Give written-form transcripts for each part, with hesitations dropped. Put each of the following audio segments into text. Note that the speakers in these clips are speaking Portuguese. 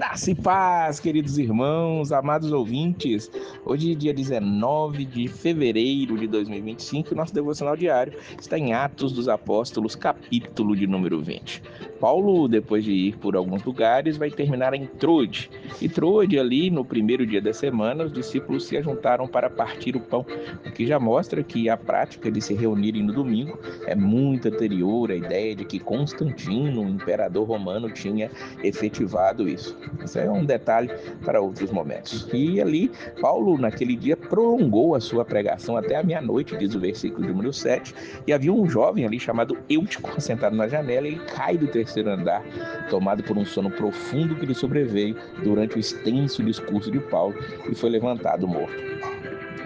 Graça e paz, queridos irmãos, amados ouvintes. Hoje, dia 19 de fevereiro de 2025, o nosso devocional diário está em Atos dos Apóstolos, capítulo de número 20. Paulo, depois de ir por alguns lugares, vai terminar em Troade. E Troade, ali no primeiro dia da semana, os discípulos se ajuntaram para partir o pão, o que já mostra que a prática de se reunirem no domingo é muito anterior à ideia de que Constantino, o imperador romano, tinha efetivado isso. Isso é um detalhe para outros momentos. E ali, Paulo, naquele dia, prolongou a sua pregação até a meia-noite, diz o versículo número 7, e havia um jovem ali chamado Eutico, sentado na janela, e ele cai do terceiro andar, tomado por um sono profundo que lhe sobreveio durante o extenso discurso de Paulo, e foi levantado morto.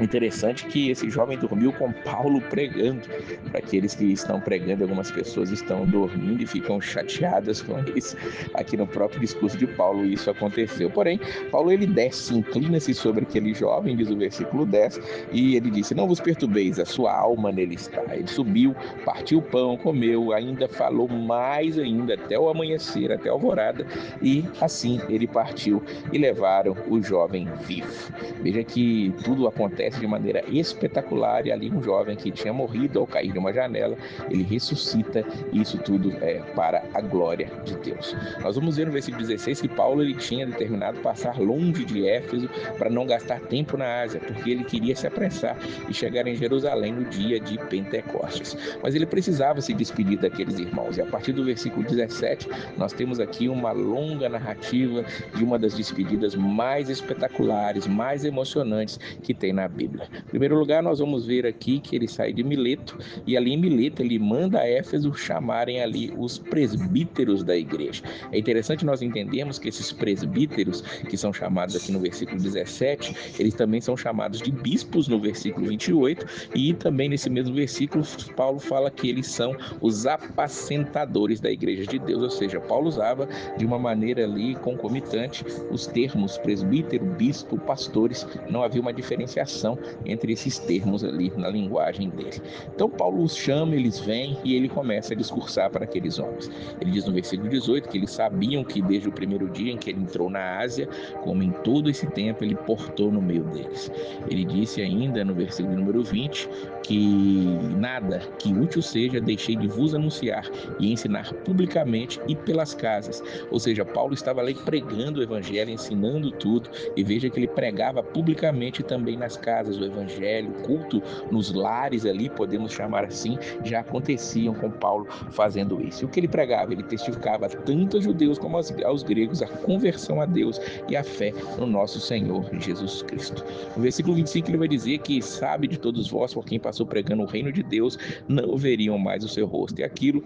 Interessante que esse jovem dormiu com Paulo pregando. Para aqueles que estão pregando, algumas pessoas estão dormindo e ficam chateadas com isso. Aqui no próprio discurso de Paulo isso aconteceu. Porém, Paulo ele desce, inclina-se sobre aquele jovem, diz o versículo 10, e ele disse: não vos perturbeis, a sua alma nele está. Ele subiu, partiu o pão, comeu, ainda falou mais ainda até o amanhecer, até a alvorada, e assim ele partiu e levaram o jovem vivo. Veja que tudo acontece de maneira espetacular, e ali um jovem que tinha morrido ao cair de uma janela, ele ressuscita, e isso tudo é para a glória de Deus. Nós vamos ver no versículo 16 que Paulo ele tinha determinado passar longe de Éfeso para não gastar tempo na Ásia, porque ele queria se apressar e chegar em Jerusalém no dia de Pentecostes. Mas ele precisava se despedir daqueles irmãos, e a partir do versículo 17 nós temos aqui uma longa narrativa de uma das despedidas mais espetaculares, mais emocionantes que tem na Bíblia. Em primeiro lugar, nós vamos ver aqui que ele sai de Mileto, e ali em Mileto ele manda a Éfeso chamarem ali os presbíteros da igreja. É interessante nós entendermos que esses presbíteros, que são chamados aqui no versículo 17, eles também são chamados de bispos no versículo 28, e também nesse mesmo versículo Paulo fala que eles são os apacentadores da igreja de Deus, ou seja, Paulo usava de uma maneira ali concomitante os termos presbítero, bispo, pastores. Não havia uma diferenciação entre esses termos ali na linguagem dele. Então Paulo os chama, eles vêm e ele começa a discursar para aqueles homens. Ele diz no versículo 18 que eles sabiam que desde o primeiro dia em que ele entrou na Ásia, como em todo esse tempo ele portou no meio deles. Ele disse ainda no versículo número 20 que nada que útil seja deixei de vos anunciar e ensinar publicamente e pelas casas. Ou seja, Paulo estava ali pregando o evangelho, ensinando tudo, e veja que ele pregava publicamente também nas casas. O evangelho, o culto nos lares ali, podemos chamar assim, já aconteciam com Paulo fazendo isso. E o que ele pregava? Ele testificava tanto aos judeus como aos gregos a conversão a Deus e a fé no nosso Senhor Jesus Cristo. No versículo 25 ele vai dizer que sabe de todos vós, por quem passou pregando o reino de Deus, não veriam mais o seu rosto. E aquilo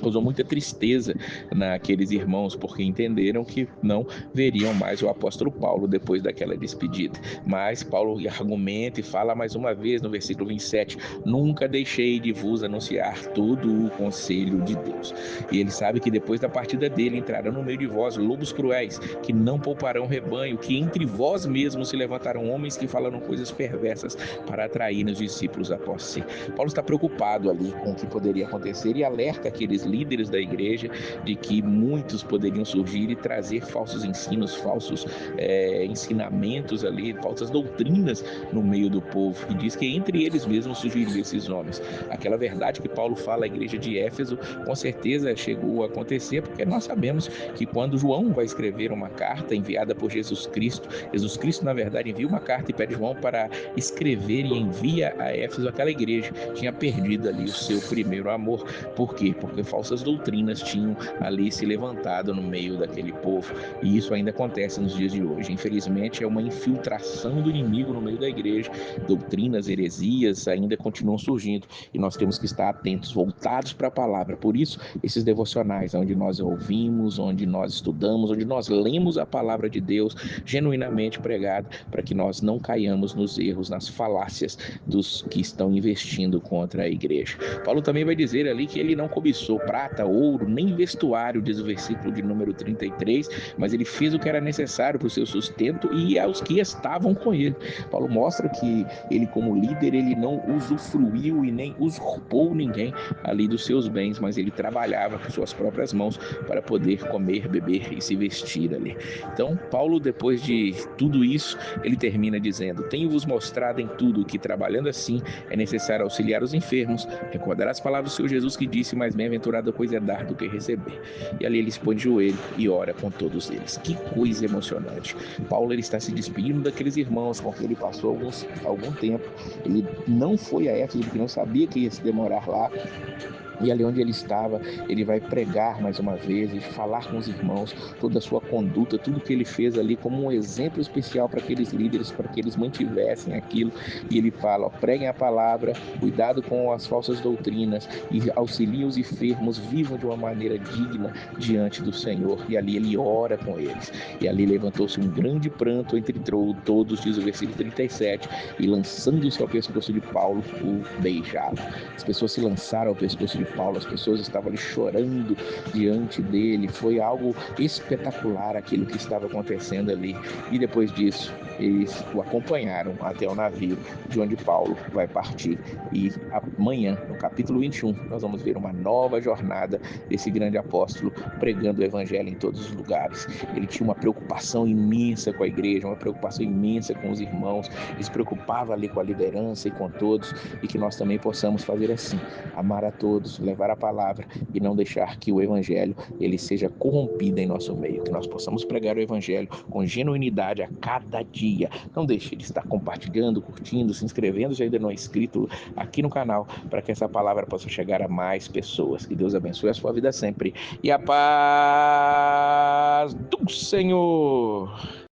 causou muita tristeza naqueles irmãos, porque entenderam que não veriam mais o apóstolo Paulo depois daquela despedida. Mas Paulo argumenta e fala mais uma vez no versículo 27, nunca deixei de vos anunciar todo o conselho de Deus. E ele sabe que depois da partida dele entrarão no meio de vós lobos cruéis, que não pouparão rebanho, que entre vós mesmos se levantarão homens que falarão coisas perversas para atrair os discípulos após si. Paulo está preocupado ali com o que poderia acontecer e alerta aqueles líderes da igreja de que muitos poderiam surgir e trazer falsos ensinos, falsos ensinamentos ali, falsas doutrinas no meio do povo, e diz que entre eles mesmos surgiriam esses homens. Aquela verdade que Paulo fala à igreja de Éfeso com certeza chegou a acontecer, porque nós sabemos que quando João vai escrever uma carta enviada por Jesus Cristo na verdade envia uma carta e pede João para escrever e envia a Éfeso. Aquela igreja tinha perdido ali o seu primeiro amor. Por quê? Porque falsas doutrinas tinham ali se levantado no meio daquele povo, e isso ainda acontece nos dias de hoje. Infelizmente é uma infiltração do inimigo no meio da igreja, doutrinas, heresias ainda continuam surgindo, e nós temos que estar atentos, voltados para a palavra. Por isso, esses devocionais onde nós ouvimos, onde nós estudamos, onde nós lemos a palavra de Deus genuinamente pregada, para que nós não caiamos nos erros, nas falácias dos que estão investindo contra a igreja. Paulo também vai dizer ali que ele não cobiçou prata, ouro, nem vestuário, diz o versículo de número 33, mas ele fez o que era necessário para o seu sustento e aos que estavam com ele. Paulo mostra que ele, como líder, ele não usufruiu e nem usurpou ninguém ali dos seus bens, mas ele trabalhava com suas próprias mãos para poder comer, beber e se vestir ali. Então, Paulo, depois de tudo isso, ele termina dizendo: tenho-vos mostrado em tudo que, trabalhando assim, é necessário auxiliar os enfermos, recordar as palavras do Senhor Jesus que disse: mais bem-aventurada coisa é dar do que receber. E ali ele se põe de joelho e ora com todos eles. Que coisa emocionante. Paulo, ele está se despedindo daqueles irmãos com quem ele passou algum tempo. Ele não foi a Éfeso porque não sabia que ia se demorar lá. E ali onde ele estava, ele vai pregar mais uma vez e falar com os irmãos toda a sua conduta, tudo que ele fez ali como um exemplo especial para aqueles líderes, para que eles mantivessem aquilo. E ele fala: ó, preguem a palavra, cuidado com as falsas doutrinas e auxiliem os enfermos, vivam de uma maneira digna diante do Senhor. E ali ele ora com eles. E ali levantou-se um grande pranto entre todos, diz o versículo 37, e lançando-se ao pescoço de Paulo, o beijava. As pessoas se lançaram ao pescoço de Paulo, as pessoas estavam ali chorando diante dele. Foi algo espetacular aquilo que estava acontecendo ali. E depois disso, eles o acompanharam até o navio de onde Paulo vai partir. E amanhã, no capítulo 21, nós vamos ver uma nova jornada desse grande apóstolo pregando o evangelho em todos os lugares. Ele tinha uma preocupação imensa com a igreja, uma preocupação imensa com os irmãos. Ele se preocupava ali com a liderança e com todos, e que nós também possamos fazer assim: amar a todos, levar a palavra e não deixar que o evangelho ele seja corrompido em nosso meio, que nós possamos pregar o evangelho com genuinidade a cada dia. Não deixe de estar compartilhando, curtindo, se inscrevendo se ainda não é inscrito aqui no canal, para que essa palavra possa chegar a mais pessoas. Que Deus abençoe a sua vida sempre e a paz do Senhor.